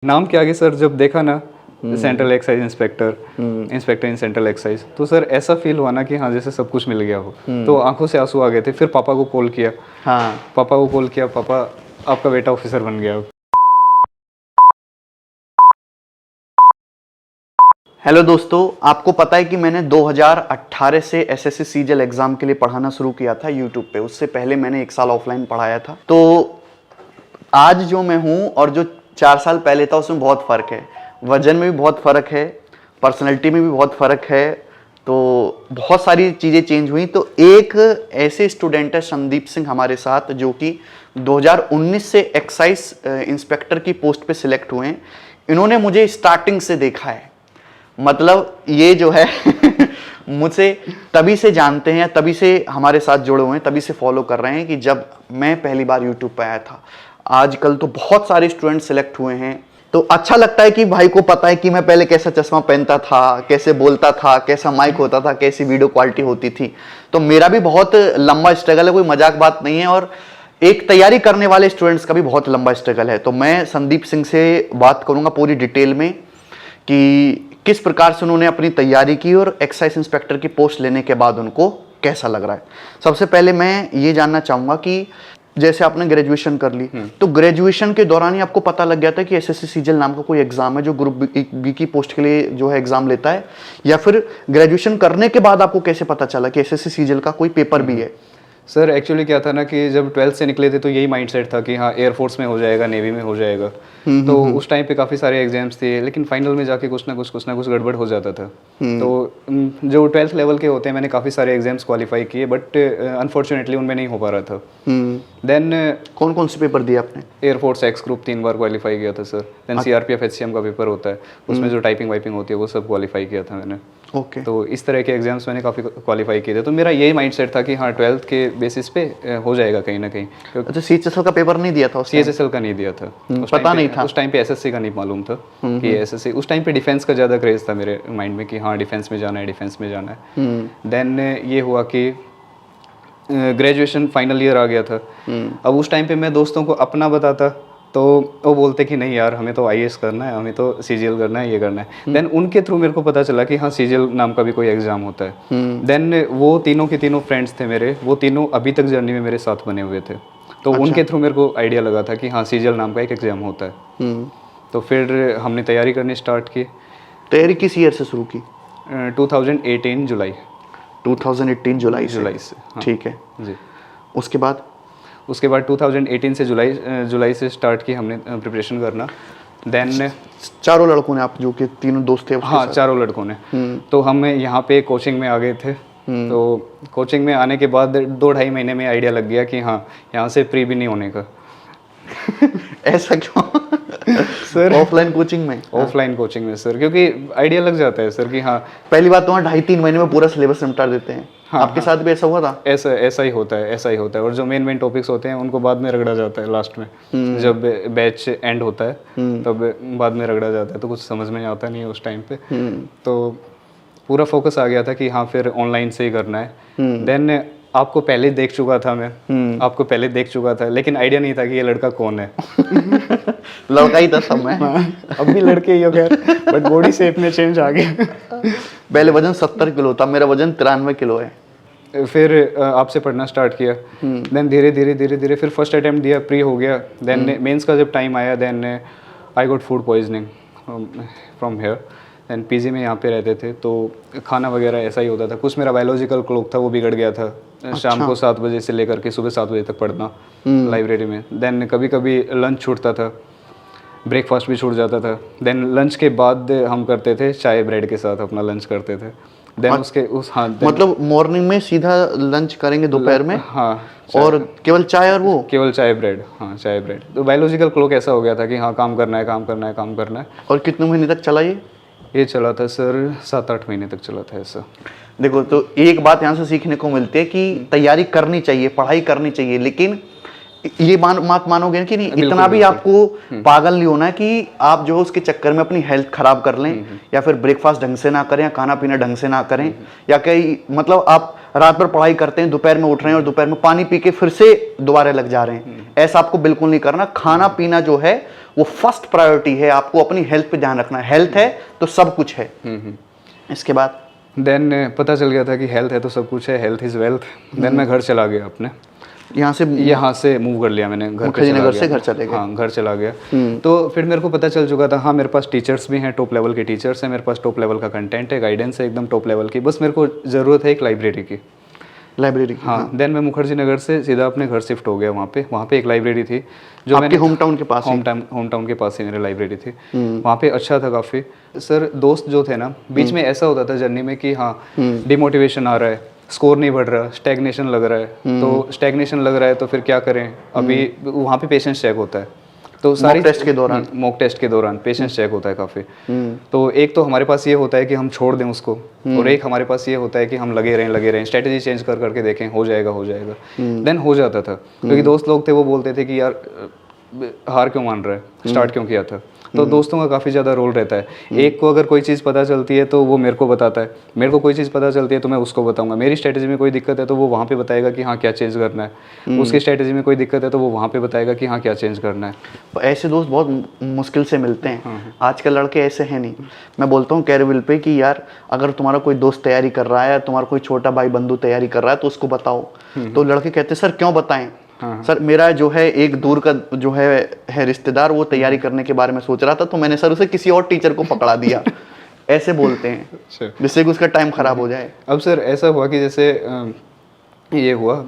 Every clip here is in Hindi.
नाम के आगे सर जब देखा ना central excise inspector, inspector in central excise, तो सर ऐसा फील हुआ ना कि हाँ जैसे सब कुछ मिल गया हो। तो आंखों से आंसू आ गए थे। फिर पापा को कॉल किया। हाँ, पापा को कॉल किया, पापा आपका बेटा ऑफिसर बन गया। हेलो दोस्तों, आपको पता है कि मैंने 2018 से एसएससी सीजीएल एग्जाम के लिए पढ़ाना शुरू किया था यूट्यूब पे। उससे पहले मैंने 1 साल ऑफलाइन पढ़ाया था। तो आज जो मैं हूँ और जो 4 साल पहले था उसमें बहुत फ़र्क है। वजन में भी बहुत फ़र्क है, पर्सनैलिटी में भी बहुत फ़र्क है। तो बहुत सारी चीज़ें चेंज हुई। तो एक ऐसे स्टूडेंट है संदीप सिंह हमारे साथ, जो कि 2019 से एक्साइज इंस्पेक्टर की पोस्ट पे सिलेक्ट हुए हैं। इन्होंने मुझे स्टार्टिंग से देखा है, मतलब ये जो है मुझसे तभी से जानते हैं, तभी से हमारे साथ जुड़े हुए हैं, तभी से फॉलो कर रहे हैं कि जब मैं पहली बार यूट्यूब पे आया था। आजकल तो बहुत सारे स्टूडेंट सिलेक्ट हुए हैं। तो अच्छा लगता है कि भाई को पता है कि मैं पहले कैसा चश्मा पहनता था, कैसे बोलता था, कैसा माइक होता था, कैसी वीडियो क्वालिटी होती थी। तो मेरा भी बहुत लंबा स्ट्रगल है, कोई मजाक बात नहीं है। और एक तैयारी करने वाले स्टूडेंट्स का भी बहुत लंबा स्ट्रगल है। तो मैं संदीप सिंह से बात करूंगा पूरी डिटेल में कि किस प्रकार से उन्होंने अपनी तैयारी की और एक्साइज इंस्पेक्टर की पोस्ट लेने के बाद उनको कैसा लग रहा है। सबसे पहले मैं ये जानना चाहूंगा कि जैसे आपने ग्रेजुएशन कर ली, तो ग्रेजुएशन के दौरान ही आपको पता लग गया था कि एसएससी सीजीएल नाम का कोई एग्जाम है जो ग्रुप बी की पोस्ट के लिए जो है एग्जाम लेता है, या फिर ग्रेजुएशन करने के बाद आपको कैसे पता चला कि एसएससी सीजीएल का कोई पेपर भी है? सर एक्चुअली क्या था ना कि जब 12th से निकले थे तो यही माइंडसेट था कि हाँ एयरफोर्स में हो जाएगा, नेवी में हो जाएगा। तो उस टाइम पे काफ़ी सारे एग्जाम्स थे, लेकिन फाइनल में जाके कुछ ना कुछ गड़बड़ हो जाता था। तो जो 12th लेवल के होते हैं, मैंने काफ़ी सारे एग्जाम्स क्वालिफाई किए, बट अनफॉर्चुनेटली उनमें नहीं हो पा रहा था। देन कौन कौन से पेपर दिए आपने? एयरफोर्स एक्स ग्रुप 3 बार क्वालिफाई किया था सर। देन सीआरपीएफ एचसीएम का पेपर होता है, उसमें जो टाइपिंग वाइपिंग होती है वो सब क्वालिफाई किया था मैंने। ओके। तो इस तरह के एग्जाम्स मैंने काफ़ी क्वालिफाई किए थे। तो मेरा यही माइंडसेट था कि हाँ 12th के बेसिस पे हो जाएगा कहीं ना कहीं। अच्छा, सीएचएसएल का पेपर नहीं दिया था? सीएचएसएल का नहीं दिया था, पता नहीं था उस टाइम पे। एसएससी का नहीं मालूम था कि एसएससी। उस टाइम पे डिफेंस का ज़्यादा क्रेज था मेरे माइंड में कि हाँ डिफेंस में जाना है, डिफेंस में जाना है। देन ये हुआ कि ग्रेजुएशन फाइनल ईयर आ गया था। अब उस टाइम पे मैं दोस्तों को अपना बताता तो वो बोलते कि नहीं यार हमें तो आईएएस करना है, हमें तो सीजीएल करना है, ये करना है। देन उनके थ्रू मेरे को पता चला कि हाँ सीजीएल नाम का भी कोई एग्जाम होता है। देन वो तीनों के तीनों फ्रेंड्स थे मेरे, वो तीनों अभी तक जर्नी में मेरे साथ बने हुए थे। तो उनके थ्रू मेरे को आइडिया लगा था कि हाँ सीजीएल नाम का एक एग्जाम होता है। तो फिर हमने तैयारी करनी स्टार्ट की। तैयारी किस ईयर से शुरू की? 2018 जुलाई। 2018 जुलाई से? हाँ। ठीक है जी। उसके बाद 2018 से जुलाई से स्टार्ट की हमने प्रिपरेशन करना। देन चारों लड़कों ने, आप जो कि तीनों दोस्त थे? हाँ, चारों लड़कों ने। तो हम यहाँ पे कोचिंग में आ गए थे। तो कोचिंग में आने के बाद 2-2.5 महीने में आइडिया लग गया कि हाँ यहाँ से प्री भी नहीं होने का। ऐसा क्यों सर? ऑफलाइन कोचिंग में? ऑफलाइन कोचिंग में सर, क्योंकि आइडिया लग जाता है सर कि हाँ पहली बात तो वहाँ 2.5-3 महीने में पूरा सिलेबस निपटा देते हैं। हाँ, आपके साथ भी ऐसा हुआ था? ऐसा ही होता है, ऐसा ही होता है। और जो मेन टॉपिक्स होते हैं उनको बाद में रगड़ा जाता है लास्ट में। जब बैच एंड होता है तब बाद में रगड़ा जाता है, तो कुछ समझ में आता नहीं है उस टाइम पे। तो पूरा फोकस आ गया था कि हाँ फिर ऑनलाइन से ही करना है। देन आपको पहले देख चुका था मैं, आपको पहले देख चुका था, लेकिन आइडिया नहीं था कि ये लड़का कौन है। लड़का ही था सब मैं। अब भी लड़के ही हो खैर, बट बॉडी शेप में चेंज आ गया। पहले वजन 70 किलो था, मेरा वजन 93 किलो है। फिर आपसे पढ़ना स्टार्ट किया। देन धीरे धीरे फिर फर्स्ट अटेम्प्ट दिया, प्री हो गया। देन मेंस का जब टाइम आया, then I got food poisoning from here. Then PG में यहाँ पे रहते थे, तो खाना वगैरह ऐसा ही होता था। कुछ मेरा बायोलॉजिकल क्लॉक था वो बिगड़ गया था। शाम को 7 बजे से लेकर के सुबह 7 बजे तक पढ़ना लाइब्रेरी में। देन कभी कभी लंच छूटता था, ब्रेकफास्ट भी छूट जाता था। देन लंच के बाद हम करते थे चाय ब्रेड के साथ अपना लंच करते थे। देन उसके हाँ मतलब मॉर्निंग में सीधा लंच करेंगे दोपहर में? हाँ, और केवल चाय और वो? केवल चाय ब्रेड। हाँ चाय ब्रेड। तो बायोलॉजिकल क्लॉक ऐसा हो गया था कि हाँ काम करना है, काम करना है, काम करना है। और कितने महीने तक चला ये चला था सर 7-8 महीने तक चला था ऐसा। देखो, तो एक बात यहाँ से सीखने को मिलती है कि तैयारी करनी चाहिए, पढ़ाई करनी चाहिए, लेकिन ये बात मानोगे कि नहीं, इतना भी आपको पागल नहीं होना है कि आप जो उसके चक्कर में अपनी हेल्थ खराब कर लें, या फिर ब्रेकफास्ट ढंग से ना करें, या खाना पीना ढंग से ना करें, या कहीं मतलब आप रात भर पढ़ाई करते हैं, दोपहर में उठ रहे हैं और दोपहर में पानी पी के फिर से दोबारा लग जा रहे हैं। ऐसा आपको बिल्कुल नहीं करना। खाना पीना जो है वो फर्स्ट प्रायोरिटी है, आपको अपनी हेल्थ पे ध्यान रखना है। हेल्थ है तो सब कुछ है। इसके बाद देन पता चल गया था कि हेल्थ है तो सब कुछ है, हेल्थ इज़ वेल्थ। देन मैं घर चला गया अपने, यहाँ से मूव कर लिया मैंने, घर पे चला गया। घर चले गए। हाँ, घर चला गया। तो फिर मेरे को पता चल चुका था, हाँ मेरे पास टीचर्स भी हैं, टॉप लेवल के टीचर्स हैं, मेरे पास टॉप लेवल का कंटेंट है, गाइडेंस है एकदम टॉप लेवल की, बस मेरे को ज़रूरत है एक लाइब्रेरी की। लाइब्रेरी? हाँ। देन मैं मुखर्जी नगर से सीधा अपने घर शिफ्ट हो गया। वहाँ पे एक लाइब्रेरी थी जो आपके होम टाउन के पास? होम टाउन के पास ही मेरी लाइब्रेरी थी। वहाँ पे अच्छा था काफ़ी। सर दोस्त जो थे ना, बीच में ऐसा होता था जर्नी में कि हाँ डिमोटिवेशन आ रहा है, स्कोर नहीं बढ़ रहा, स्टैग्नेशन लग रहा है। तो स्टैग्नेशन लग रहा है तो फिर क्या करें? अभी वहाँ पे पेशेंस चेक होता है, तो सारी मॉक टेस्ट के दौरान पेशेंस चेक होता है काफ़ी। तो एक तो हमारे पास ये होता है कि हम छोड़ दें उसको, और एक हमारे पास ये होता है कि हम लगे रहें, स्ट्रेटेजी चेंज कर करके देखें, हो जाएगा। देन हो जाता था, क्योंकि दोस्त लोग थे वो बोलते थे कि यार हार क्यों मान रहा है, स्टार्ट क्यों किया था। तो दोस्तों का काफ़ी ज़्यादा रोल रहता है। एक को अगर कोई चीज़ पता चलती है तो वो मेरे को बताता है, मेरे को कोई चीज़ पता चलती है तो मैं उसको बताऊंगा। मेरी स्ट्रेटजी में कोई दिक्कत है तो वो वहाँ पे बताएगा कि हाँ क्या चेंज करना है, उसकी स्ट्रेटजी में कोई दिक्कत है तो वो वहाँ पे बताएगा कि हाँ क्या चेंज करना है। ऐसे दोस्त बहुत मुश्किल से मिलते हैं। आजकल लड़के ऐसे हैं नहीं। मैं बोलता हूँ कैरविल पे कि यार अगर तुम्हारा कोई दोस्त तैयारी कर रहा है, तुम्हारा कोई छोटा भाई बंधु तैयारी कर रहा है तो उसको बताओ। तो लड़के कहते हैं सर क्यों बताएं? सर मेरा जो है एक दूर का जो है रिश्तेदार, वो तैयारी करने के बारे में सोच रहा था तो मैंने सर उसे किसी और टीचर को पकड़ा दिया। ऐसे बोलते हैं जिससे कि उसका टाइम खराब हो जाए। अब सर ऐसा हुआ कि जैसे ये हुआ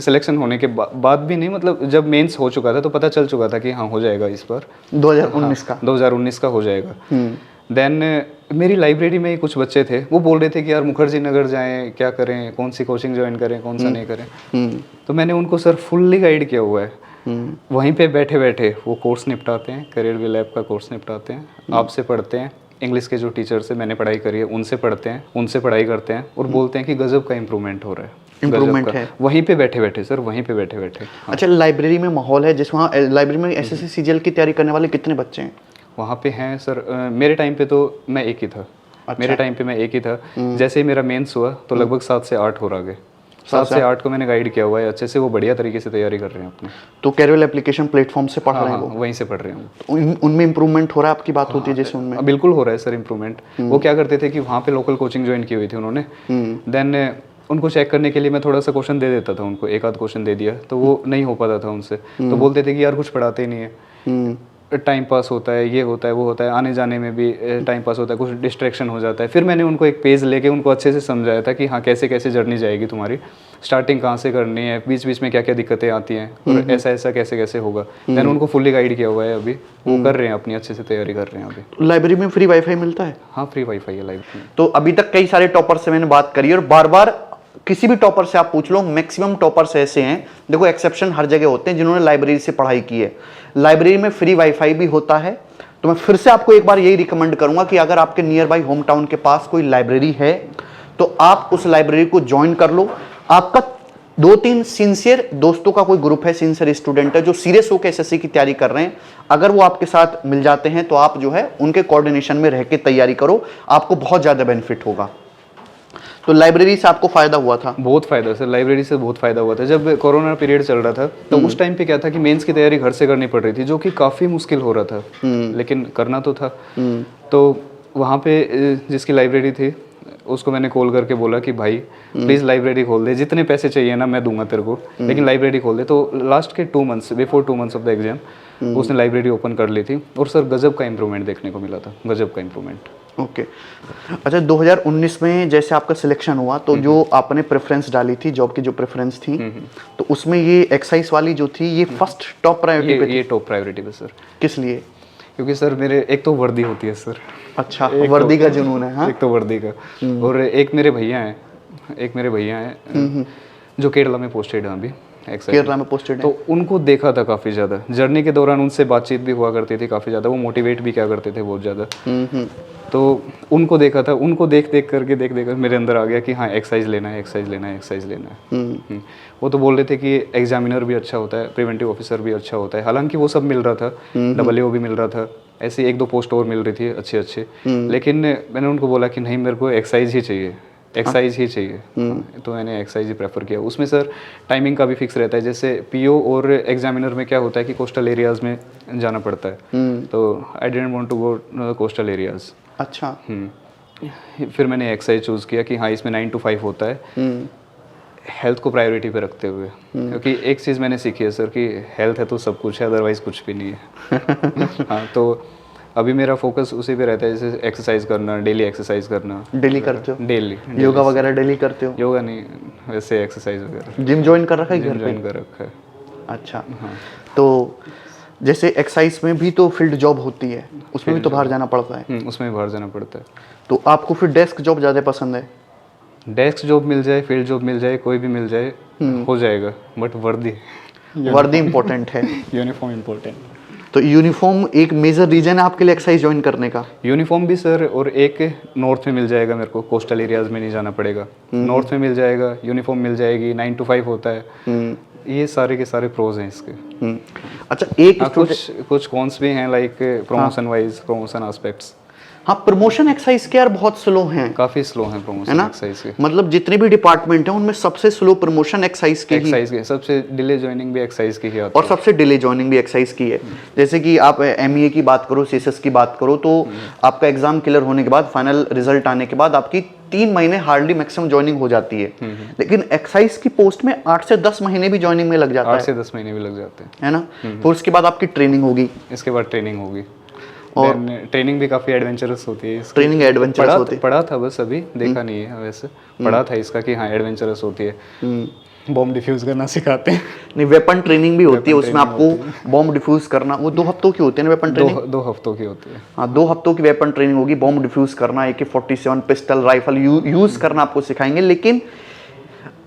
सिलेक्शन होने के बाद भी नहीं, मतलब जब मेंस हो चुका था तो पता चल चुका था कि हाँ हो जाएगा इस बार 2019 का हो जाएगा। देन मेरी लाइब्रेरी में कुछ बच्चे थे, वो बोल रहे थे कि यार मुखर्जी नगर जाएं, क्या करें, कौन सी कोचिंग ज्वाइन करें, कौन सा नहीं करें। तो मैंने उनको सर फुल्ली गाइड किया हुआ है। वहीं पे बैठे बैठे वो कोर्स निपटाते हैं, करियर वी लैब का कोर्स निपटाते हैं, आपसे पढ़ते हैं, इंग्लिश के जो टीचर से मैंने पढ़ाई करी है उनसे पढ़ते हैं, उनसे पढ़ाई करते हैं और बोलते हैं कि गजब का इम्प्रूवमेंट हो रहा है। इम्प्रूवमेंट है वहीं पे बैठे बैठे सर, वहीं पे बैठे बैठे। अच्छा, लाइब्रेरी में माहौल है जिस वहाँ लाइब्रेरी में एसएससी सीजीएल की तैयारी करने वाले कितने बच्चे हैं वहाँ पे? हैं सर मेरे टाइम पे तो मैं एक ही था। अच्छा। मेरे टाइम पे मैं एक ही था। जैसे ही मेरा मेंस हुआ तो लगभग 7 से 8 हो रहा गए। 7 से 8 को मैंने गाइड किया हुआ है अच्छे से, वो बढ़िया तरीके से तैयारी कर रहे हैं अपने। तो कैरवेल एप्लीकेशन प्लेटफॉर्म से पढ़ रहे हैं वो? वहीं से पढ़ रहे हैं। तो उनमें इम्प्रूवमेंट हो रहा है? आपकी बात होती है जैसे उनमें? बिल्कुल हो रहा है सर इम्प्रूवमेंट। वो क्या करते थे कि वहाँ पे लोकल कोचिंग ज्वाइन की हुई थी उन्होंने। देन उनको चेक करने के लिए मैं थोड़ा सा क्वेश्चन दे देता था उनको, एक आध क्वेश्चन दे दिया तो वो नहीं हो पाता था उनसे। तो बोलते थे कि यार कुछ पढ़ाते ही नहीं है, टाइम पास होता है, ये होता है वो होता है, आने जाने में भी टाइम पास होता है, कुछ डिस्ट्रैक्शन हो जाता है। फिर मैंने उनको एक पेज लेके उनको अच्छे से समझाया था कि हाँ कैसे कैसे जर्नी जाएगी तुम्हारी, स्टार्टिंग कहाँ से करनी है, बीच बीच में क्या क्या दिक्कतें आती हैं और ऐसा ऐसा कैसे कैसे होगा। देन उनको फुल्ली गाइड किया हुआ है, अभी वो कर रहे हैं, अपनी अच्छे से तैयारी कर रहे हैं अभी। लाइब्रेरी में फ्री वाईफाई मिलता है? हाँ फ्री वाईफाई है लाइब्रेरी में। तो अभी तक कई सारे टॉपर से मैंने बात करी और बार बार किसी भी टॉपर से आप पूछ लो, मैक्सिमम टॉपर्स ऐसे हैं, देखो एक्सेप्शन हर जगह होते हैं, जिन्होंने लाइब्रेरी से पढ़ाई की है। लाइब्रेरी में फ्री वाईफाई भी होता है। तो मैं फिर से आपको एक बार यही रिकमेंड करूंगा कि अगर आपके नियर बाई होम टाउन के पास कोई लाइब्रेरी है तो आप उस लाइब्रेरी को ज्वाइन कर लो। आपका 2-3 सिंसियर दोस्तों का कोई ग्रुप है, सिंसियर स्टूडेंट है जो सीरियस होकर एसएससी की तैयारी कर रहे हैं, अगर वो आपके साथ मिल जाते हैं तो आप जो है उनके कोऑर्डिनेशन में रह के तैयारी करो, आपको बहुत ज़्यादा बेनिफिट होगा। तो लाइब्रेरी से आपको फायदा हुआ था? बहुत फायदा सर, लाइब्रेरी से बहुत फायदा हुआ था। जब कोरोना पीरियड चल रहा था तो उस टाइम पे क्या था कि मेंस की तैयारी घर से करनी पड़ रही थी, जो कि काफ़ी मुश्किल हो रहा था, लेकिन करना तो था। तो वहाँ पे जिसकी लाइब्रेरी थी उसको मैंने कॉल करके बोला कि भाई प्लीज़ लाइब्रेरी खोल दे, जितने पैसे चाहिए ना मैं दूंगा तेरे को, लेकिन लाइब्रेरी खोल दे। तो लास्ट के 2 months before 2 months of the exam उसने लाइब्रेरी ओपन कर ली थी और सर गजब का इम्प्रूवमेंट देखने को मिला था, गजब का इम्प्रूवमेंट। ओके अच्छा, 2019 में जैसे आपका सिलेक्शन हुआ तो जो आपने प्रेफरेंस डाली थी, जॉब की जो प्रेफरेंस थी, तो उसमें ये एक्साइज वाली जो थी ये फर्स्ट टॉप प्रायोरिटी पे थी? ये टॉप प्रायोरिटी पे सर। किस लिए? क्योंकि सर मेरे एक तो वर्दी होती है सर। अच्छा, वर्दी का जुनून है? हाँ, एक तो वर्दी का, और एक मेरे भैया हैं जो केरला में पोस्टेड हैं अभी, केरला में पोस्टेड है। तो उनको देखा था काफ़ी ज़्यादा जर्नी के दौरान, उनसे बातचीत भी हुआ करती थी काफ़ी ज़्यादा, वो मोटिवेट भी क्या करते थे बहुत ज़्यादा। तो उनको देखा था, उनको देख कर मेरे अंदर आ गया कि हाँ एक्सरसाइज लेना है। वो तो बोल रहे थे कि एग्जामिनर भी अच्छा होता है, प्रिवेंटिव ऑफिसर भी अच्छा होता है, हालांकि वो सब मिल रहा था, WO भी मिल रहा था, ऐसी 1-2 पोस्ट और मिल रही थी अच्छे, लेकिन मैंने उनको बोला कि नहीं मेरे को एक्सरसाइज ही चाहिए, एक्सरसाइज ही चाहिए, तो मैंने एक्सरसाइज ही प्रेफर किया। उसमें सर टाइमिंग का भी फिक्स रहता है, जैसे पीओ और एग्जामिनर में क्या होता है कि कोस्टल एरियाज में जाना पड़ता है, तो I didn't want to go coastal areas. अच्छा। फिर मैंने एक्सरसाइज चूज़ किया कि हाँ इसमें 9 to 5 होता है, हेल्थ को प्रायोरिटी पे रखते हुए, क्योंकि एक चीज़ मैंने सीखी है सर कि हेल्थ है तो सब कुछ है, अदरवाइज कुछ भी नहीं है। हाँ, तो अभी मेरा फोकस उसी पे रहता है, जैसे एक्सरसाइज करना, डेली एक्सरसाइज करना। डेली करते हो? डेली योगा वगैरह डेली करते हो? योगा नहीं, वैसे एक्सरसाइज वगैरह। जिम ज्वाइन कर रखा है घर जिम पे? ज्वाइन कर रखा है। अच्छा। तो जैसे एक्सरसाइज में भी तो फील्ड जॉब होती है, उसमें भी तो बाहर जाना पड़ता है। उसमें भी बाहर जाना पड़ता है। तो आपको फिर डेस्क जॉब ज़्यादा पसंद है? डेस्क जॉब मिल जाए, फील्ड जॉब मिल जाए, कोई भी मिल जाए हो जाएगा, बट वर्दी इंपॉर्टेंट है। Uniform important. तो यूनिफॉर्म एक मेजर रीजन है आपके लिए एक्सरसाइज ज्वाइन करने का? यूनिफॉर्म भी सर, और एक नॉर्थ में मिल जाएगा मेरे को, कोस्टल एरियाज में नहीं जाना पड़ेगा, नॉर्थ में मिल जाएगा, यूनिफॉर्म मिल जाएगी, 9 to 5 होता है। ये सारे के सारे प्रोज हैं इसके। अच्छा, एक कुछ कॉन्स भी हैं, like promotion wise, promotion aspects. हाँ, प्रमोशन एक्सरसाइज के यार बहुत स्लो हैं, काफी स्लो हैं है प्रमोशन ना? एक्सरसाइज के। मतलब जितने भी डिपार्टमेंट हैं उनमें सबसे स्लो प्रमोशन एक्सरसाइज की ही, एक्सरसाइज के सबसे डिले ज्वाइनिंग भी एक्सरसाइज की ही आती और सबसे डिले जॉइनिंग भी एक्सरसाइज की है। जैसे कि आप एमईए की बात करो, सीएसएस की बात करो, तो आपका एग्जाम क्लियर होने के बाद, फाइनल रिजल्ट आने के बाद आपकी 3 महीने हार्डली मैक्सिमम ज्वाइनिंग हो जाती है। लेकिन एक्सरसाइज की पोस्ट में 8 से 10 महीने भी ज्वाइनिंग में लग जाता है। 8 से 10 महीने भी लग जाते हैं, है ना? फिर उसके बाद आपकी ट्रेनिंग होगी। इसके बाद ट्रेनिंग होगी, और ट्रेनिंग भी काफ़ी एडवेंचरस होती है इसकी। ट्रेनिंग एडवेंचरस होती है। पढ़ा था, बस अभी देखा नहीं है वैसे, पढ़ा था इसका कि हाँ एडवेंचरस होती है। बॉम्ब डिफ्यूज करना सिखाते हैं। नहीं, वेपन ट्रेनिंग भी होती है, उसमें आपको बॉम्ब डिफ्यूज करना, वो 2 हफ्तों की होती है ना वेपन ट्रेनिंग? 2 हफ्तों की होती है। हाँ, 2 हफ्तों की वेपन ट्रेनिंग होगी, बॉम्ब डिफ्यूज करना, AK-47 पिस्टल राइफल यूज करना आपको सिखाएंगे। लेकिन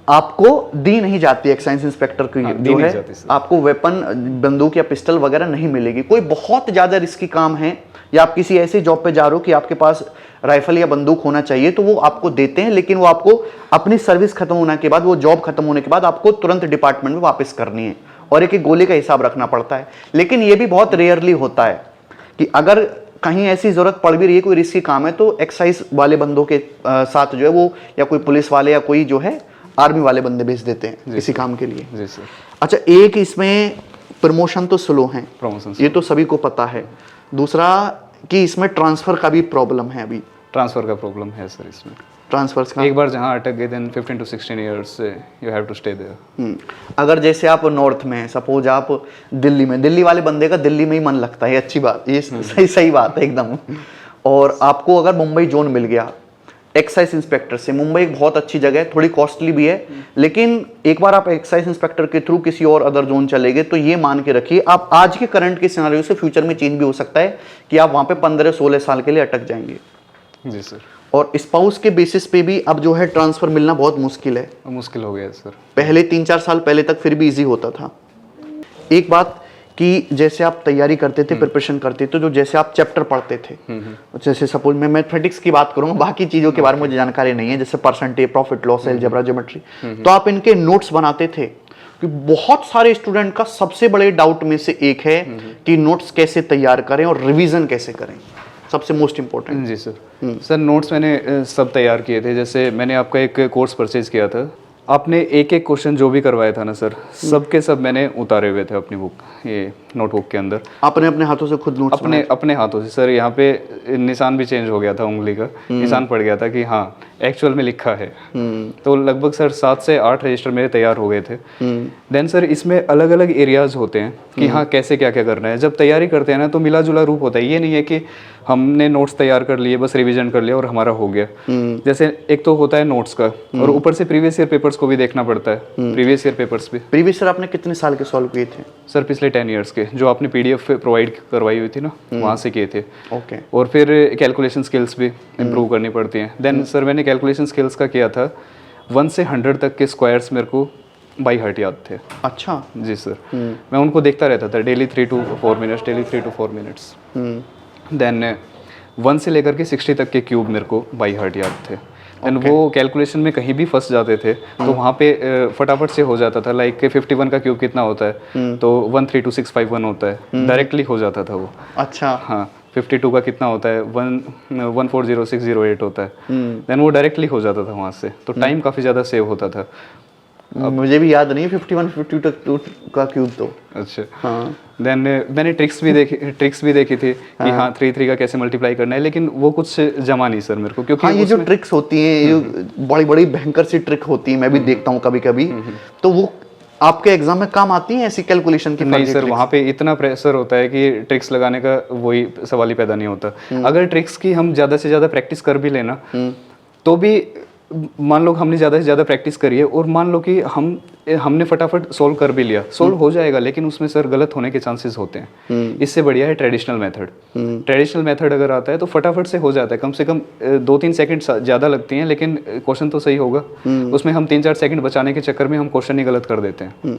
आपको दी नहीं जाती एक्साइज इंस्पेक्टर की, जो है आपको वेपन, बंदूक या पिस्टल वगैरह नहीं मिलेगी। कोई बहुत ज़्यादा रिस्की काम है या आप किसी ऐसी जॉब पे जा रहे हो कि आपके पास राइफल या बंदूक होना चाहिए, तो वो आपको देते हैं, लेकिन वो आपको अपनी सर्विस खत्म होने के बाद, वो जॉब खत्म होने के बाद आपको तुरंत डिपार्टमेंट में वापस करनी है, और एक गोली का हिसाब रखना पड़ता है। लेकिन ये भी बहुत रेयरली होता है कि अगर कहीं ऐसी जरूरत पड़ भी रही है, कोई रिस्की काम है, तो एक्साइज वाले बंदों के साथ जो है वो, या कोई पुलिस वाले या कोई जो है आर्मी वाले बंदे भेज देते हैं इसी काम के लिए। जी सर। अच्छा, एक इसमें प्रमोशन तो स्लो है, प्रमोशन ये तो सभी को पता है। दूसरा कि इसमें ट्रांसफर का भी प्रॉब्लम है अभी। ट्रांसफर का प्रॉब्लम है सर इसमें। ट्रांसफर्स का, एक बार जहाँ अटक गए, then 15 to 16 years you have to stay there. अगर जैसे आप नॉर्थ में, सपोज आप दिल्ली में, दिल्ली वाले बंदे का दिल्ली में ही मन लगता है, अच्छी बात, ये सही बात है एकदम। और आपको अगर मुंबई जोन मिल गया एक्साइज इंस्पेक्टर से, मुंबई एक बहुत अच्छी जगह है, थोड़ी कॉस्टली भी है, लेकिन एक बार आप एक्साइज इंस्पेक्टर के थ्रू किसी और अदर जोन चले गए, तो ये मान के रखिए आप आज के करंट के सिनेरियो से फ्यूचर में चेंज भी हो सकता है कि आप वहाँ पे 15-16 साल के लिए अटक जाएंगे। जी सर। और स्पाउस के बेसिस पे भी अब जो है ट्रांसफर मिलना बहुत मुश्किल है। मुश्किल हो गया सर। पहले 3-4 साल पहले तक फिर भी इजी होता था। एक बात कि जैसे आप तैयारी करते थे, प्रिपरेशन करते थे, तो जैसे आप चैप्टर पढ़ते थे, जैसे सपोज मैं मैथमेटिक्स की बात करूंगा, बाकी चीज़ों के बारे में मुझे जानकारी नहीं है, जैसे percentage, profit loss, algebra, geometry, तो आप इनके नोट्स बनाते थे। कि बहुत सारे स्टूडेंट का सबसे बड़े डाउट में से एक है कि नोट्स कैसे तैयार करें और रिवीजन कैसे करें, सबसे मोस्ट इंपॉर्टेंट। जी सर। सर नोट्स मैंने सब तैयार किए थे, जैसे मैंने आपका एक कोर्स परचेज किया था, आपने एक एक क्वेश्चन जो भी करवाया था ना सर, सब के सब मैंने उतारे हुए थे अपनी बुक, ये नोटबुक के अंदर। आपने अपने हाथों से खुद नोट्स अपने हाथों से सर। यहाँ पे निशान भी चेंज हो गया था, उंगली का निशान पड़ गया था कि हाँ एक्चुअल में लिखा है। तो लगभग सर 7 से 8 रजिस्टर मेरे तैयार हो गए थे। देन सर इसमें अलग अलग एरियाज होते हैं कि हाँ कैसे क्या क्या करना है। जब तैयारी करते हैं ना तो मिला जुला रूप होता है, ये नहीं है कि हमने नोट्स तैयार कर लिए, बस रिवीजन कर लिया और हमारा हो गया। जैसे एक तो होता है नोट्स का, और ऊपर से प्रीवियस ईयर पेपर्स को भी देखना पड़ता है। प्रीवियस ईयर पेपर्स भी। प्रीवियस ईयर आपने कितने साल के सॉल्व किए थे सर? पिछले 10 ईयर्स के, जो आपने PDF प्रोवाइड करवाई हुई थी ना, वहाँ से किए थे। ओके। और फिर कैलकुलेशन स्किल्स भी इम्प्रूव करनी पड़ती हैं। देन सर मैंने कैलकुलेशन स्किल्स का किया था, 1 से 100 तक के स्क्वायर्स मेरे को बाई हार्ट याद थे। अच्छा। जी सर। मैं उनको देखता रहता था daily 3 to 4 minutes, daily 3 to 4 minutes. Then 1 से लेकर के 60 तक के क्यूब मेरे को बाई हार्ट याद थे। एंड वो कैलकुलेशन में कहीं भी फंस जाते थे तो वहाँ पे फटाफट से हो जाता था। लाइक 51 का क्यूब कितना होता है, तो 132,651 होता है, डायरेक्टली हो जाता था वो। अच्छा। हाँ, 52 का कितना होता है 140608 होता है, देन वो डायरेक्टली हो जाता था वहाँ से, तो टाइम काफ़ी ज़्यादा सेव होता था। मुझे भी याद नहीं 51 52 का क्यूब तो। अच्छा हाँ देन मैंने ट्रिक्स भी देखी थी कि हाँ 3 का कैसे मल्टीप्लाई करना है, लेकिन वो कुछ जमा नहीं सर मेरे को, क्योंकि हाँ ये जो ट्रिक्स होती हैं, ये बड़ी बड़ी भयंकर सी ट्रिक होती है, मैं भी देखता हूँ कभी कभी, तो वो आपके एग्जाम में काम आती है ऐसी कैलकुलेशन की? नहीं सर, वहाँ पे इतना प्रेशर होता है कि ट्रिक्स लगाने का वही सवाल ही पैदा नहीं होता। अगर ट्रिक्स की हम ज़्यादा से ज़्यादा प्रैक्टिस कर भी लेना, तो भी मान लो हमने ज़्यादा से ज़्यादा प्रैक्टिस करी है और मान लो कि हमने फटाफट सोल्व कर भी लिया, सोल्व हो जाएगा, लेकिन उसमें सर गलत होने के चांसेस होते हैं। इससे बढ़िया है ट्रेडिशनल मेथड। ट्रेडिशनल मेथड अगर आता है तो फटाफट से हो जाता है, कम से कम 2-3 सेकंड ज़्यादा लगती हैं, लेकिन क्वेश्चन तो सही होगा। उसमें हम 3-4 सेकंड बचाने के चक्कर में हम क्वेश्चन ही गलत कर देते हैं।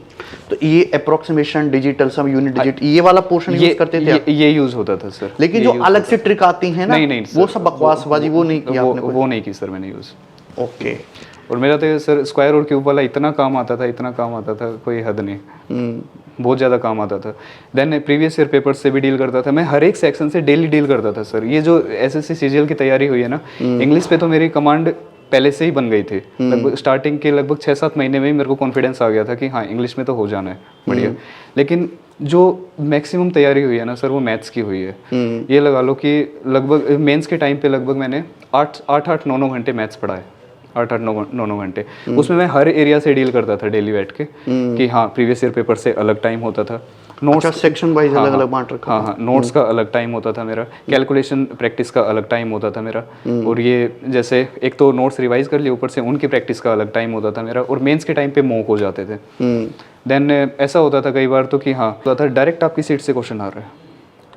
तो ये अप्रोक्सीमेशन, डिजिटल सम, यूनिट डिजिट, ये वाला पोर्शन यूज करते थे? ये यूज होता था सर, लेकिन जो अलग से ट्रिक आती है ना, नहीं वो सब बकवासबाजी, वो नहीं किया आपने? वो नहीं की सर मैंने यूज। ओके। और मेरा तो सर स्क्वायर और क्यूब वाला इतना काम आता था, कोई हद नहीं, बहुत ज़्यादा काम आता था। देन प्रीवियस ईयर पेपर से भी डील करता था मैं, हर एक सेक्शन से डेली डील करता था सर। ये जो एसएससी सीजीएल की तैयारी हुई है ना, इंग्लिश पे तो मेरी कमांड पहले से ही बन गई थी। लगभग स्टार्टिंग के लगभग 6-7 महीने में ही मेरे को कॉन्फिडेंस आ गया था कि हाँ इंग्लिश में तो हो जाना है बढ़िया। लेकिन जो मैक्सिमम तैयारी हुई है ना सर, वो मैथ्स की हुई है। ये लगा लो कि लगभग मेंस के टाइम पे लगभग मैंने 8-8, 9-9 घंटे मैथ्स पढ़ा है, 8-8, 9-9 घंटे। उसमें मैं हर एरिया से डील करता था डेली बैठ के, कि हाँ प्रीवियस ईयर पेपर से अलग टाइम होता था, नोट्स सेक्शन वाइज अलग अलग बांट रखा। हाँ, नोट्स का अलग टाइम होता था मेरा, कैलकुलेशन प्रैक्टिस का अलग टाइम होता था मेरा, और ये जैसे एक तो नोट्स रिवाइज कर लिए, ऊपर से उनकी प्रैक्टिस का अलग टाइम होता था मेरा, और मेंस के टाइम पे मॉक हो जाते थे। देन ऐसा होता था कई बार तो कि हाँ होता था डायरेक्ट आपकी सीट से क्वेश्चन आ रहा है,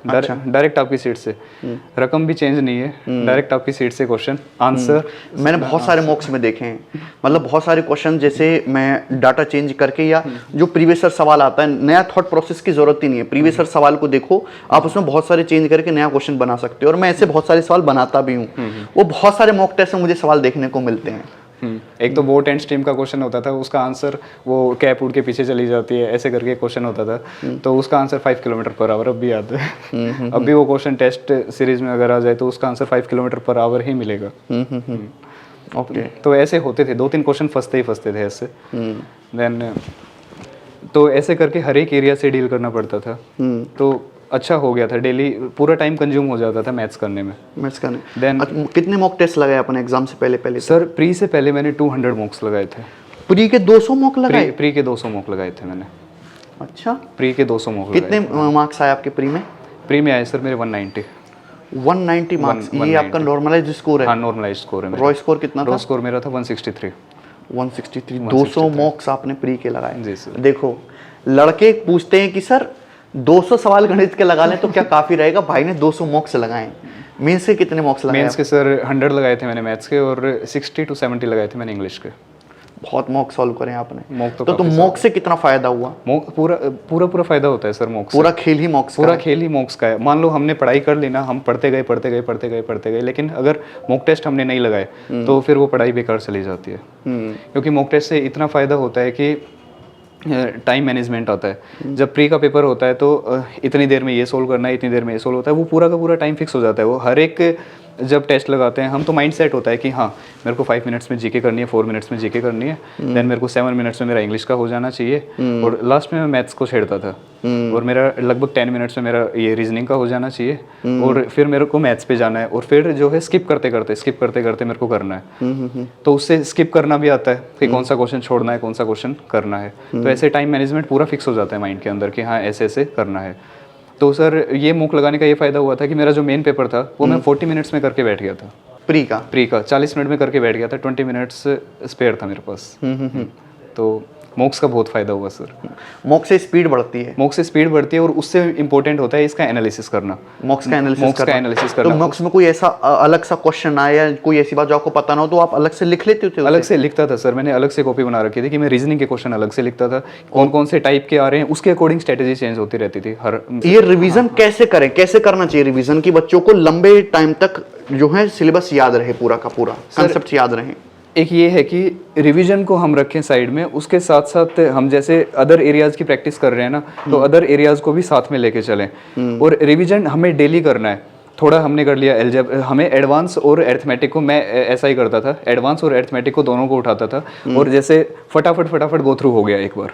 डायरेक्ट आपकी सीट से, रकम भी चेंज नहीं है, डायरेक्ट आपकी सीट से क्वेश्चन आंसर। मैंने बहुत सारे मॉक्स में देखे हैं, मतलब बहुत सारे क्वेश्चन, जैसे मैं डाटा चेंज करके या जो प्रीवियस सवाल आता है, नया थॉट प्रोसेस की जरूरत ही नहीं है। प्रीवियस सवाल को देखो आप, उसमें बहुत सारे चेंज करके नया क्वेश्चन बना सकते हो, और मैं ऐसे बहुत सारे सवाल बनाता भी हूँ। वो बहुत सारे मॉक टेस्ट में मुझे सवाल देखने को मिलते हैं। एक तो बोट एंड स्ट्रीम का क्वेश्चन होता था, उसका आंसर वो कैप उड़ के पीछे चली जाती है, ऐसे करके क्वेश्चन होता था, तो उसका आंसर 5 किलोमीटर पर आवर, अब भी याद है। अब भी वो क्वेश्चन टेस्ट सीरीज में अगर आ जाए तो उसका आंसर 5 किलोमीटर पर आवर ही मिलेगा। ओके। तो ऐसे होते थे, 2-3 क्वेश्चन फंसते थे ऐसे। देन तो ऐसे करके हर एक एरिया से डील करना पड़ता था, तो अच्छा हो गया था। डेली पूरा टाइम कंज्यूम हो जाता था मैथ्स करने में। देन कितने मॉक टेस्ट लगाए अपने एग्जाम से पहले? सर प्री से पहले मैंने 200 मॉक्स लगाए थे। प्री के 200 मॉक लगाए? प्री के 200 मॉक लगाए थे मैंने। अच्छा, प्री के 200 मॉक। कितने मार्क्स आए आपके प्री में? प्री में आए सर मेरे 190 मार्क्स। ये आपका नॉर्मलाइज्ड स्कोर है? हाँ नॉर्मलाइज्ड स्कोर है। रॉ स्कोर कितना था? रॉ स्कोर मेरा था 163। 200 मॉक्स आपने प्री के लगाए? जी सर। देखो लड़के पूछते हैं कि सर 200 सवाल गणित के लगा लें तो क्या काफी रहेगा? भाई ने 200 मॉक्स लगाए। मेंस के कितने मॉक्स लगाए? मेंस के सर 100 लगाए थे मैंने मैथ्स के, और 60 to 70 लगाए थे मैंने इंग्लिश के। बहुत मॉक सॉल्व करे आपने। मॉक तो मॉक से कितना फायदा हुआ? मॉक पूरा फायदा होता है सर मॉक से। पूरा खेल ही मॉक्स का? पूरा खेल ही मॉक्स का है। मान लो हमने पढ़ाई कर ली ना, हम पढ़ते गए, लेकिन अगर मॉक टेस्ट हमने नहीं लगाए तो फिर वो पढ़ाई बेकार चली जाती है। क्योंकि मॉक टेस्ट से इतना फायदा होता है कि टाइम मैनेजमेंट आता है। जब प्री का पेपर होता है तो इतनी देर में ये सोल्व करना है, इतनी देर में ये सोल्व होता है, वो पूरा का पूरा टाइम फिक्स हो जाता है। वो हर एक जब टेस्ट लगाते हैं हम तो माइंड सेट होता है कि हाँ मेरे को 5 मिनट्स में जीके करनी है, 4 मिनट्स में जीके करनी है, देन मेरे को 7 मिनट्स में मेरा इंग्लिश का हो जाना चाहिए, और लास्ट में मैं मैथ्स को छेड़ता था, और मेरा लगभग 10 मिनट्स में मेरा ये रीजनिंग का हो जाना चाहिए, और फिर मेरे को मैथ्स पे जाना है, और फिर जो है स्किप करते करते मेरे को करना है। तो उससे स्किप करना भी आता है कि कौन सा क्वेश्चन छोड़ना है, कौन सा क्वेश्चन करना है। तो ऐसे टाइम मैनेजमेंट पूरा फिक्स हो जाता है माइंड के अंदर कि हाँ ऐसे ऐसे करना है। तो सर ये मॉक लगाने का ये फायदा हुआ था कि मेरा जो मेन पेपर था वो मैं 40 मिनट्स में करके बैठ गया था। प्री का 40 मिनट में करके बैठ गया था, 20 मिनट्स स्पेयर था मेरे पास। तो मॉक्स का बहुत फायदा हुआ सर। मॉक से स्पीड बढ़ती है? मॉक से स्पीड बढ़ती है, और उससे इंपॉर्टेंट होता है इसका एनालिसिस करना। मॉक्स का एनालिसिस करना। तो मॉक्स में कोई ऐसा अलग सा क्वेश्चन आया या कोई ऐसी बात जो आपको पता ना हो तो आप अलग से लिख लेते थे? अलग से लिखता था सर, मैंने अलग से कॉपी बना रखी थी कि मैं रीजनिंग के क्वेश्चन अलग से लिखता था, कौन कौन से टाइप के आ रहे हैं उसके अकॉर्डिंग स्ट्रेटेजी चेंज होती रहती थी हर। ये रिवीजन कैसे करें, कैसे करना चाहिए रिवीजन की बच्चों को लंबे टाइम तक जो है सिलेबस याद रहे, पूरा का पूरा कंसेप्ट याद रहे? एक ये है कि रिवीजन को हम रखें साइड में, उसके साथ साथ हम जैसे अदर एरियाज की प्रैक्टिस कर रहे हैं ना, तो अदर एरियाज को भी साथ में लेके चलें। और रिवीजन हमें डेली करना है, थोड़ा हमने कर लिया एल्जेब्रा, हमें एडवांस और अरिथमेटिक को, मैं ऐसा ही करता था, एडवांस और अरिथमेटिक को दोनों को उठाता था और जैसे फटाफट गो थ्रू हो गया एक बार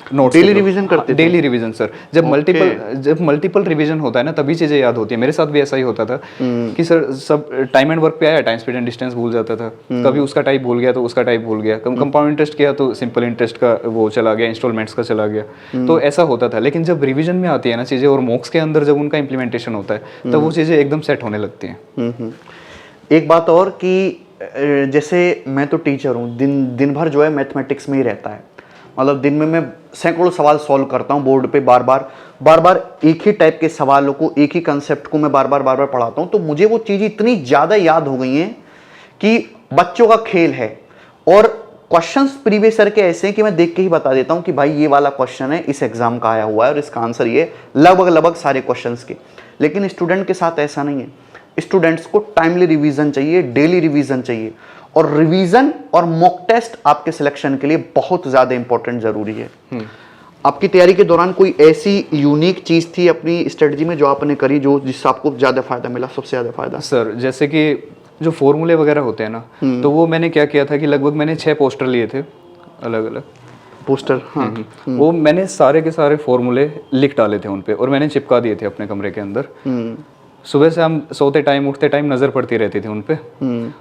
नोट्स। डेली रिवीजन करते थे? डेली रिवीजन सर, जब मल्टीपल रिवीजन होता है ना तभी चीज़ें याद होती है। मेरे साथ भी ऐसा ही होता था कि सर सब टाइम एंड वर्क पे आया, टाइम स्पीड एंड डिस्टेंस भूल जाता था, कभी उसका टाइप भूल गया तो उसका टाइप भूल गया, कंपाउंड इंटरेस्ट किया तो सिंपल इंटरेस्ट का वो चला गया, इंस्टॉलमेंट्स का चला गया, तो ऐसा होता था। लेकिन जब रिविजन में आती है ना चीज़ें और मॉक्स के अंदर जब उनका इम्प्लीमेंटेशन होता है तब वो चीज़ें एकदम सेट होने लगती हैं। एक बात और कि जैसे मैं तो टीचर हूँ, दिन भर जो है मैथमेटिक्स में ही रहता है, मतलब दिन में मैं सैकड़ों सवाल सॉल्व करता हूँ बोर्ड पे, बार बार एक ही टाइप के सवालों को, एक ही कंसेप्ट को मैं बार बार पढ़ाता हूँ, तो मुझे वो चीज़ इतनी ज़्यादा याद हो गई हैं कि बच्चों का खेल है। और क्वेश्चंस प्रीवियस ईयर के ऐसे हैं कि मैं देख के ही बता देता हूँ कि भाई ये वाला क्वेश्चन है, इस एग्जाम का आया हुआ है और इसका आंसर ये, लगभग सारे क्वेश्चंस के। लेकिन स्टूडेंट के साथ ऐसा नहीं है, स्टूडेंट्स को टाइमली रिवीजन चाहिए, डेली रिवीजन चाहिए, और रिवीजन और मॉक टेस्ट आपके सिलेक्शन के लिए बहुत ज़्यादा इंपॉर्टेंट ज़रूरी है। आपकी तैयारी के दौरान कोई ऐसी यूनिक चीज़ थी अपनी स्ट्रेटजी में जो आपने करी, जो जिससे आपको ज़्यादा फायदा मिला, सबसे ज़्यादा फायदा? सर जैसे कि जो फॉर्मूले वगैरह होते हैं ना, तो वो मैंने क्या किया था कि लगभग मैंने 6 पोस्टर लिए थे अलग अलग पोस्टर। हाँ। वो मैंने सारे के सारे फॉर्मूले लिख डाले थे उन पे और मैंने चिपका दिए थे अपने कमरे के अंदर। सुबह से हम सोते टाइम उठते टाइम नज़र पड़ती रहती थी उन पे।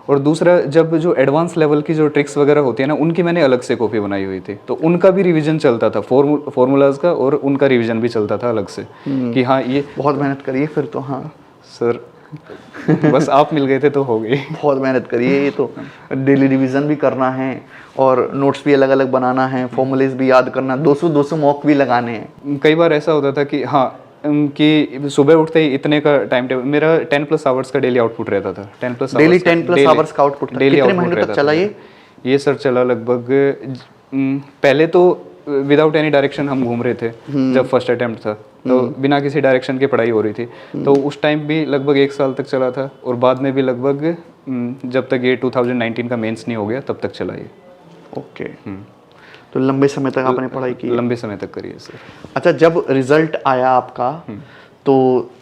और दूसरा, जब जो एडवांस लेवल की जो ट्रिक्स वगैरह होती है ना, उनकी मैंने अलग से कॉपी बनाई हुई थी, तो उनका भी रिवीजन चलता था, फॉर्मूलाज का, और उनका रिवीजन भी चलता था अलग से कि हाँ ये बहुत मेहनत करिए फिर तो। हाँ सर, बस आप मिल गए थे तो हो गई। बहुत मेहनत करिए, ये तो डेली रिवीजन भी करना है और नोट्स भी अलग अलग बनाना है, फॉर्मूलेज भी याद करना, 200 मॉक भी लगाने हैं। कई बार ऐसा होता था कि हाँ कि सुबह उठते ही इतने का टाइम टेबल, मेरा 10+ आवर्स का डेली आउटपुट रहता था। 10+ डेली 10+ आवर्स का आउटपुट था। कितने महीने तक चला ये सर चला लगभग, पहले तो विदाउट एनी डायरेक्शन हम घूम रहे थे जब फर्स्ट अटेम्प्ट था, तो बिना किसी डायरेक्शन की पढ़ाई हो रही थी, तो उस टाइम भी लगभग 1 साल तक चला था, और बाद में भी लगभग जब तक ये 2019 का मेंस नहीं हो गया तब तक चला ये। ओके। तो लंबे समय तक आपने पढ़ाई की? लंबे समय तक करी है सर। अच्छा, जब रिजल्ट आया आपका तो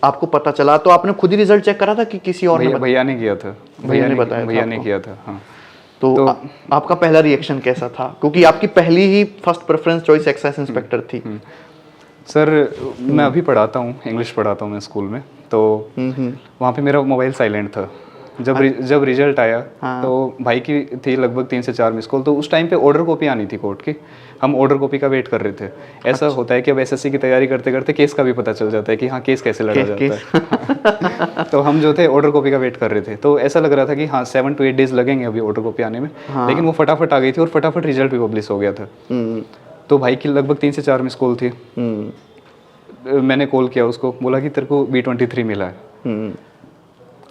आपको पता चला, तो आपने खुद ही रिजल्ट चेक करा था कि किसी और ने? भैया ने किया था। भैया ने बताया? भैया ने किया था, हाँ। तो आपका पहला रिएक्शन कैसा था, क्योंकि आपकी पहली ही first preference choice excise inspector थी? सर मैं अभी पढ़ाता हूँ, इंग्लिश पढ़ाता हूँ मैं स्कूल में, तो वहाँ पे मेरा मोबाइल साइलेंट था जब रिजल्ट आया। हाँ। तो भाई की थी लगभग 3 से 4 मिस कॉल, तो उस टाइम पे ऑर्डर कॉपी आनी थी कोर्ट की, हम ऑर्डर कॉपी का वेट कर रहे थे। ऐसा होता है कि अब एसएससी की तैयारी करते करते केस का भी पता चल जाता है कि हाँ केस कैसे लड़ा जाता है। तो हम जो थे ऑर्डर कॉपी का वेट कर रहे थे, तो ऐसा लग रहा था कि हाँ 7 to 8 डेज लगेंगे अभी ऑर्डर कॉपी आने में। हाँ। लेकिन वो फटाफट आ गई थी और फटाफट रिजल्ट भी पब्लिश हो गया था। तो भाई की लगभग 3 से 4 मिस कॉल थी। मैंने कॉल किया उसको, बोला कि तेरे को B23 मिला है।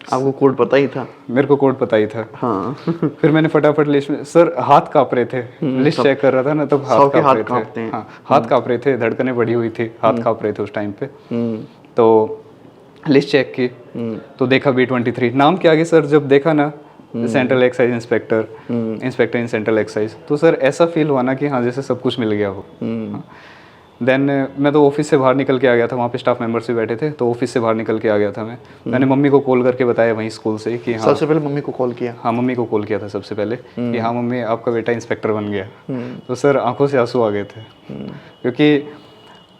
आपको कोड पता ही था? मेरे को कोड पता ही था। हाँ। फिर मैंने फटाफट लिस्ट में, सर हाथ कांप रहे थे, लिस्ट चेक कर रहा था ना, तब हाथ कांप रहे थे। हाँ, हाथ कांप रहे थे, धड़कनें बढ़ी हुई थी, हाथ कांप रहे थे उस टाइम पे। तो लिस्ट चेक की, तो देखा B23 नाम के आगे सर जब देखा ना, central excise inspector in central excise, तो सर ऐसा फील हुआ ना कि हाँ जैसे सब कुछ मिल गया हो। देन मैं तो ऑफिस से बाहर निकल के आ गया था, वहाँ पे स्टाफ मेंबर्स भी बैठे थे, तो ऑफिस से बाहर निकल के आ गया था मैंने मम्मी को कॉल करके बताया वहीं स्कूल से कि हाँ। सबसे पहले मम्मी को कॉल किया? हाँ, मम्मी को कॉल किया था सबसे पहले कि हाँ मम्मी आपका बेटा इंस्पेक्टर बन गया। तो सर आंखों से आंसू आ गए थे, क्योंकि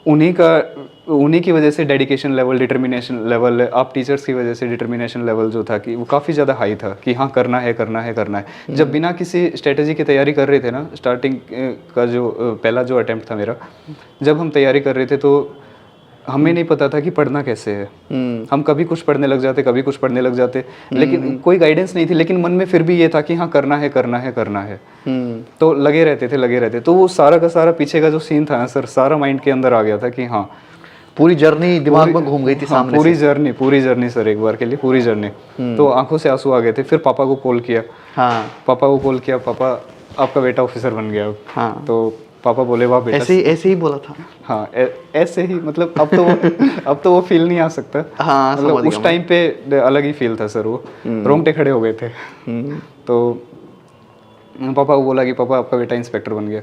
उन्हीं की वजह से डेडिकेशन लेवल, डिटर्मिनेशन लेवल, आप टीचर्स की वजह से डिटर्मिनेशन लेवल जो था कि वो काफ़ी ज़्यादा हाई था कि हाँ करना है। जब बिना किसी स्ट्रेटजी की तैयारी कर रहे थे ना, स्टार्टिंग का जो पहला जो अटेम्प्ट था मेरा, जब हम तैयारी कर रहे थे तो हमें नहीं पता था कि पढ़ना कैसे है। हम कभी कुछ पढ़ने लग जाते, लेकिन कोई गाइडेंस नहीं थी, लेकिन मन में फिर भी ये था कि हाँ करना है। तो लगे रहते। तो वो सारा का सारा पीछे का जो सीन था ना सर, सारा माइंड के अंदर आ गया था कि हाँ पूरी जर्नी दिमाग में घूम गई थी सामने। पूरी जर्नी सर, एक बार के लिए पूरी जर्नी। तो आंखों से आंसू आ गए थे। फिर पापा को कॉल किया। पापा आपका बेटा ऑफिसर बन गया। हाँ। तो पापा बोले वाह बेटा। ऐसे ही बोला था? हाँ ऐसे ही, मतलब अब तो वो फील नहीं आ सकता। हाँ, मतलब उस टाइम पे अलग ही फील था सर, वो रोंगटे खड़े हो गए थे। तो पापा को बोला कि पापा आपका बेटा इंस्पेक्टर बन गया।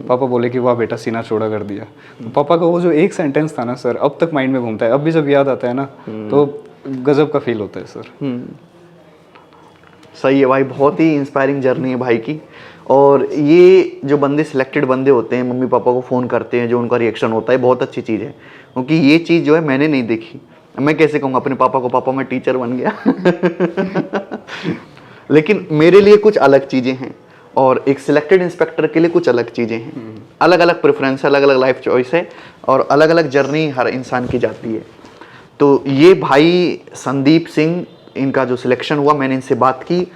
पापा बोले कि वाह बेटा सीना चौड़ा कर दिया। तो पापा का वो जो एक सेंटेंस था ना सर, अब तक माइंड में घूमता है। अब भी जब याद आता है ना, तो गजब का फील होता है सर। सही है भाई, बहुत ही इंस्पायरिंग जर्नी है भाई की। और ये जो बंदे सिलेक्टेड बंदे होते हैं, मम्मी पापा को फ़ोन करते हैं, जो उनका रिएक्शन होता है, बहुत अच्छी चीज़ है, क्योंकि ये चीज़ जो है मैंने नहीं देखी। मैं कैसे कहूँगा अपने पापा को, पापा मैं टीचर बन गया। लेकिन मेरे लिए कुछ अलग चीज़ें हैं और एक सिलेक्टेड इंस्पेक्टर के लिए कुछ अलग चीज़ें हैं। अलग अलग प्रेफरेंस है, अलग अलग लाइफ चॉइस है और अलग अलग जर्नी हर इंसान की जाती है। तो ये भाई संदीप सिंह, इनका जो सिलेक्शन हुआ, मैंने इनसे बात की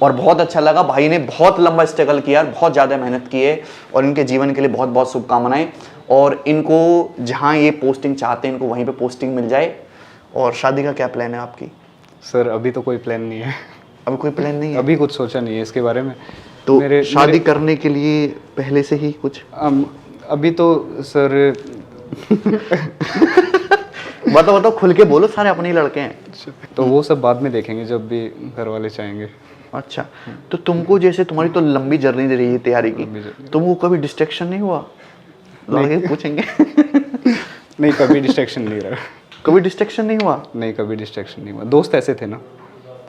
और बहुत अच्छा लगा। भाई ने बहुत लंबा स्ट्रगल किया, बहुत ज़्यादा मेहनत की है और इनके जीवन के लिए बहुत बहुत शुभकामनाएं। और इनको जहाँ ये पोस्टिंग चाहते हैं, इनको वहीं पे पोस्टिंग मिल जाए। और शादी का क्या प्लान है आपकी? सर अभी तो कोई प्लान नहीं है। अभी कोई प्लान नहीं है? अभी कुछ सोचा नहीं है इसके बारे में। तो शादी करने के लिए पहले से ही कुछ? अभी तो सर बताओ खुल के बोलो, सारे अपने ही लड़के हैं। तो वो सब बाद में देखेंगे जब भी घर वाले चाहेंगे। अच्छा, तो तुमको जैसे तुम्हारी तो लंबी जर्नी दे रही है तैयारी की, तुमको कभी डिस्ट्रैक्शन नहीं हुआ? लड़के पूछेंगे। नहीं, कभी डिस्ट्रैक्शन नहीं रहा। कभी डिस्ट्रैक्शन नहीं हुआ? नहीं, कभी डिस्ट्रैक्शन नहीं हुआ। दोस्त ऐसे थे ना,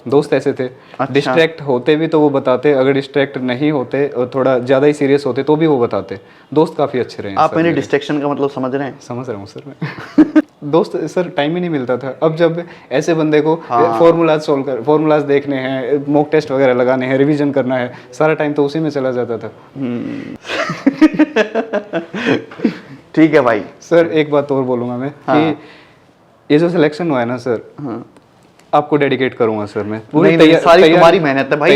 दोस्त ऐसे थे। अच्छा। डिस्ट्रैक्ट होते भी तो वो बताते, अगर डिस्ट्रैक्ट नहीं होते और थोड़ा ज़्यादा ही सीरियस होते तो भी वो बताते। दोस्त काफ़ी अच्छे रहे हैं। आप मेरे डिस्ट्रैक्शन का मतलब समझ रहे हैं? समझ रहा हूँ सर मैं। दोस्त सर, टाइम ही नहीं मिलता था। अब जब ऐसे बंदे को फॉर्मूलाज देखने हैं, मॉक टेस्ट वगैरह लगाने हैं, रिवीजन करना है, सारा टाइम तो उसी में चला जाता था। ठीक है भाई। सर एक बात और बोलूँगा मैं कि ये जो सिलेक्शन हुआ है ना सर, आपको डेडिकेट करूंगा सर मैं। पूरी सारी तुम्हारी मेहनत है भाई।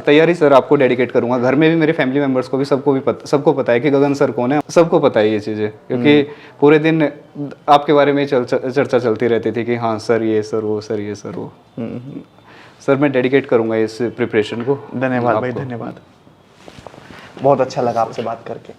तैयारी सर आपको डेडिकेट करूंगा। घर में भी मेरे फैमिली मेंबर्स को भी सबको पता है कि गगन सर कौन है, सबको पता है ये चीज़ें, क्योंकि पूरे दिन आपके बारे में चर्चा चलती रहती थी कि हाँ सर ये सर वो, सर ये सर वो। सर मैं डेडिकेट करूंगा इस प्रिपरेशन को। धन्यवाद भाई, धन्यवाद। बहुत अच्छा लगा आपसे बात करके।